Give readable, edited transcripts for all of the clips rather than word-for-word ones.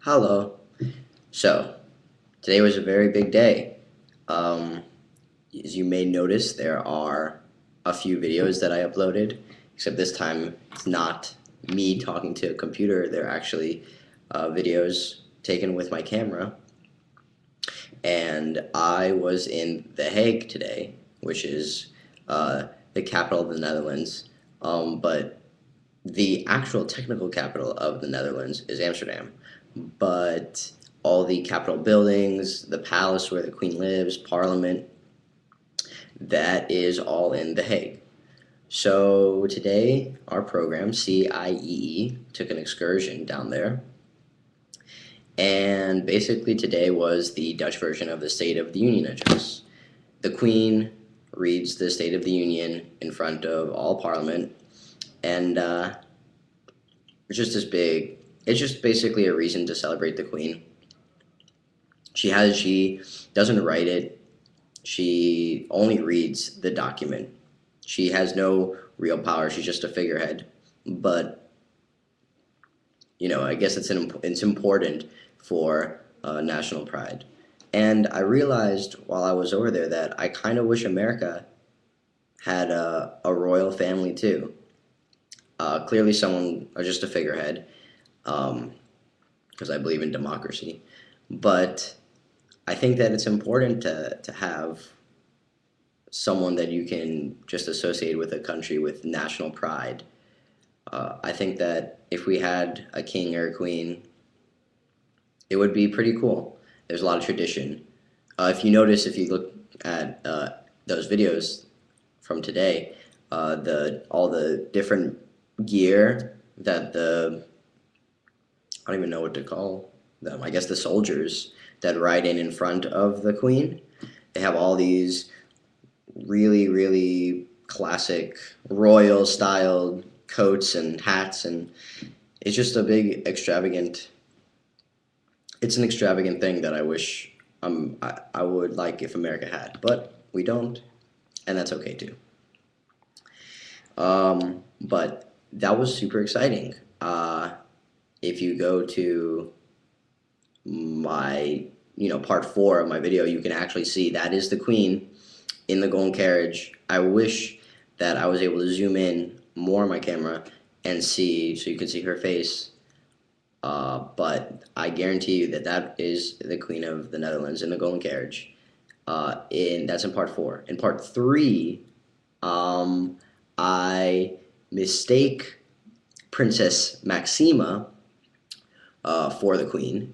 Hello. So, today was a very big day. Um, as you may notice, there are a few videos that I uploaded, except this time it's not me talking to a computer. They're actually videos taken with my camera. And I was in The Hague today, which is the capital of the Netherlands. But the actual technical capital of the Netherlands is Amsterdam, but all the capitol buildings, the palace where the Queen lives, Parliament, that is all in The Hague. So today, our program, CIEE, took an excursion down there. And basically, today was the Dutch version of the State of the Union address. The Queen reads the State of the Union in front of all Parliament, and it's just this big. It's just basically a reason to celebrate the Queen. She doesn't write it. She only reads the document. She has no real power. She's just a figurehead. But I guess it's important for national pride. And I realized while I was over there that I kind of wish America had a royal family too. Clearly, someone or just a figurehead, because I believe in democracy. But I think that it's important to have someone that you can just associate with a country with national pride. I think that if we had a king or a queen, it would be pretty cool. There's a lot of tradition. If you notice, if you look at those videos from today, the all the different gear that I don't even know what to call them. I guess the soldiers that ride in front of the Queen. They have all these really, really classic royal styled coats and hats, and it's just a big extravagant. It's an extravagant thing that I wish I would like if America had, but we don't, and that's okay too. But that was super exciting. If you go to my part 4 of my video, you can actually see that is the Queen in the golden carriage. I wish that I was able to zoom in more on my camera and see, so you can see her face. But I guarantee you that that is the Queen of the Netherlands in the golden carriage. That's in part 4. In part 3, I mistake Princess Maxima for the Queen.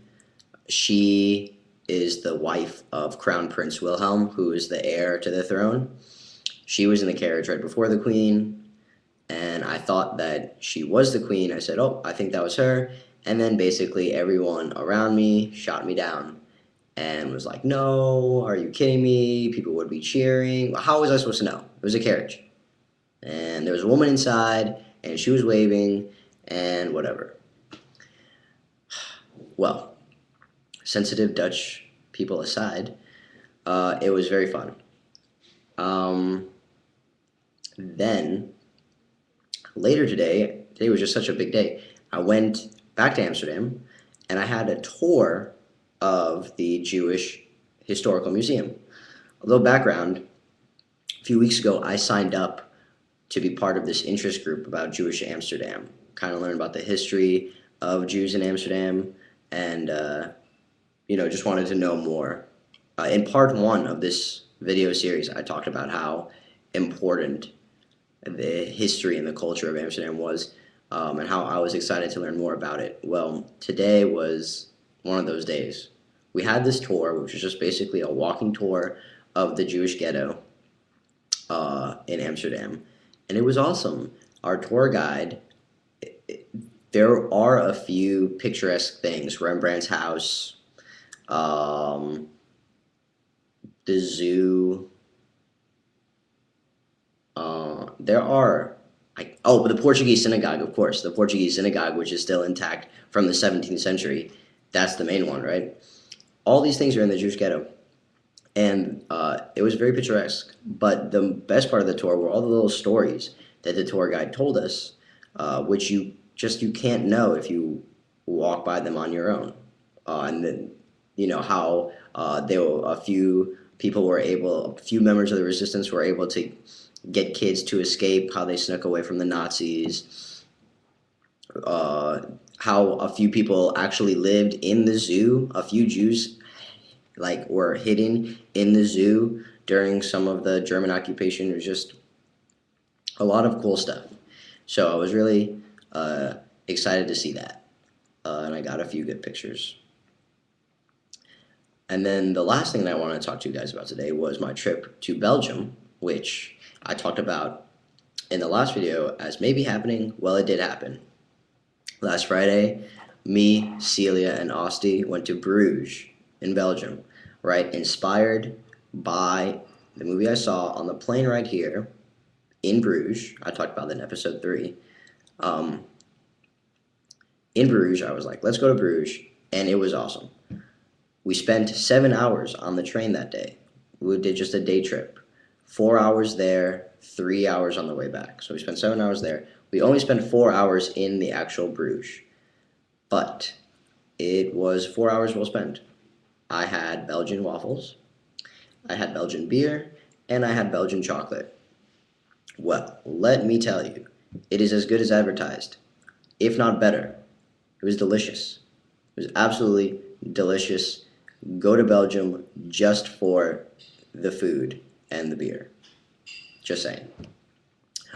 She is the wife of Crown Prince Wilhelm, who is the heir to the throne. She was in the carriage right before the Queen, and I thought that she was the Queen. I said, oh, I think that was her. And then basically everyone around me shot me down and was like, no, are you kidding me? People would be cheering. Well, how was I supposed to know? It was a carriage. And there was a woman inside, and she was waving, and whatever. Well, sensitive Dutch people aside, it was very fun. Then, later today was just such a big day, I went back to Amsterdam, and I had a tour of the Jewish Historical Museum. A little background, a few weeks ago, I signed up to be part of this interest group about Jewish Amsterdam, kind of learn about the history of Jews in Amsterdam, and just wanted to know more. In part 1 of this video series, I talked about how important the history and the culture of Amsterdam was, and how I was excited to learn more about it. Well, today was one of those days. We had this tour, which was just basically a walking tour of the Jewish ghetto in Amsterdam, and it was awesome. Our tour guide, there are a few picturesque things, Rembrandt's house, the zoo. There are, but the Portuguese synagogue, of course, the Portuguese synagogue, which is still intact from the 17th century. That's the main one, right? All these things are in the Jewish ghetto, and it was very picturesque. But the best part of the tour were all the little stories that the tour guide told us, which you can't know if you walk by them on your own. and then how a few members of the resistance were able to get kids to escape, how they snuck away from the Nazis, how a few people actually lived in the zoo. A few Jews were hidden in the zoo during some of the German occupation. It was just a lot of cool stuff. So I was really excited to see that, and I got a few good pictures. And then the last thing that I wanted to talk to you guys about today was my trip to Belgium, which I talked about in the last video as maybe happening. Well, it did happen. Last Friday, me, Celia, and Osti went to Bruges in Belgium, right? Inspired by the movie I saw on the plane right here in Bruges. I talked about that in episode 3. In Bruges, I was like, let's go to Bruges, and it was awesome. We spent 7 hours on the train that day. We did just a day trip. 4 hours there, 3 hours on the way back. So we spent 7 hours there. We only spent 4 hours in the actual Bruges. But it was 4 hours well spent. I had Belgian waffles, I had Belgian beer, and I had Belgian chocolate. Well, let me tell you, it is as good as advertised, if not better. It was delicious. It was absolutely delicious. Go to Belgium just for the food and the beer. Just saying.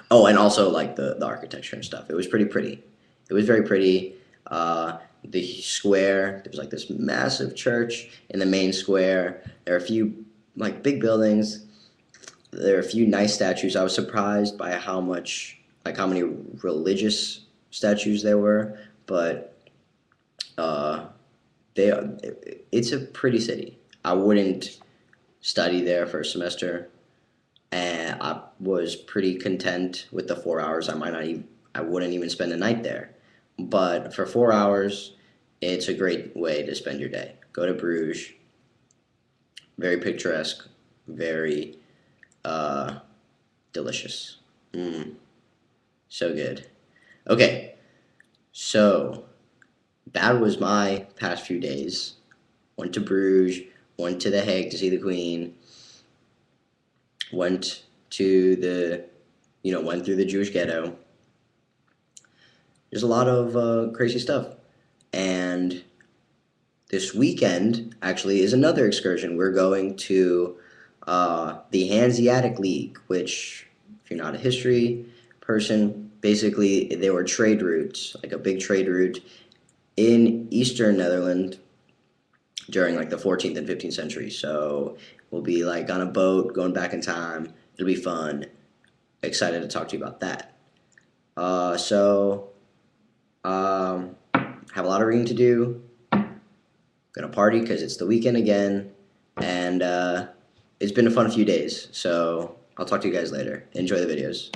Oh, and also the architecture and stuff. It was pretty. It was very pretty. The square, there was this massive church in the main square. There are a few big buildings. There are a few nice statues. I was surprised by how many religious statues there were, but it's a pretty city. I wouldn't study there for a semester, and I was pretty content with the 4 hours. I wouldn't even spend a night there, but for 4 hours, it's a great way to spend your day. Go to Bruges. Very picturesque, very delicious. So good. Okay, so that was my past few days. Went to Bruges, went to The Hague to see the Queen, went through the Jewish ghetto. There's a lot of crazy stuff. And this weekend, actually, is another excursion. We're going to the Hanseatic League, which, if you're not a history person, basically they were trade routes, a big trade route in Eastern Netherlands during the 14th and 15th century. So we'll be on a boat going back in time. It'll be fun. Excited to talk to you about that. Have a lot of reading to do. Gonna party because it's the weekend again, and it's been a fun few days. So I'll talk to you guys later. Enjoy the videos.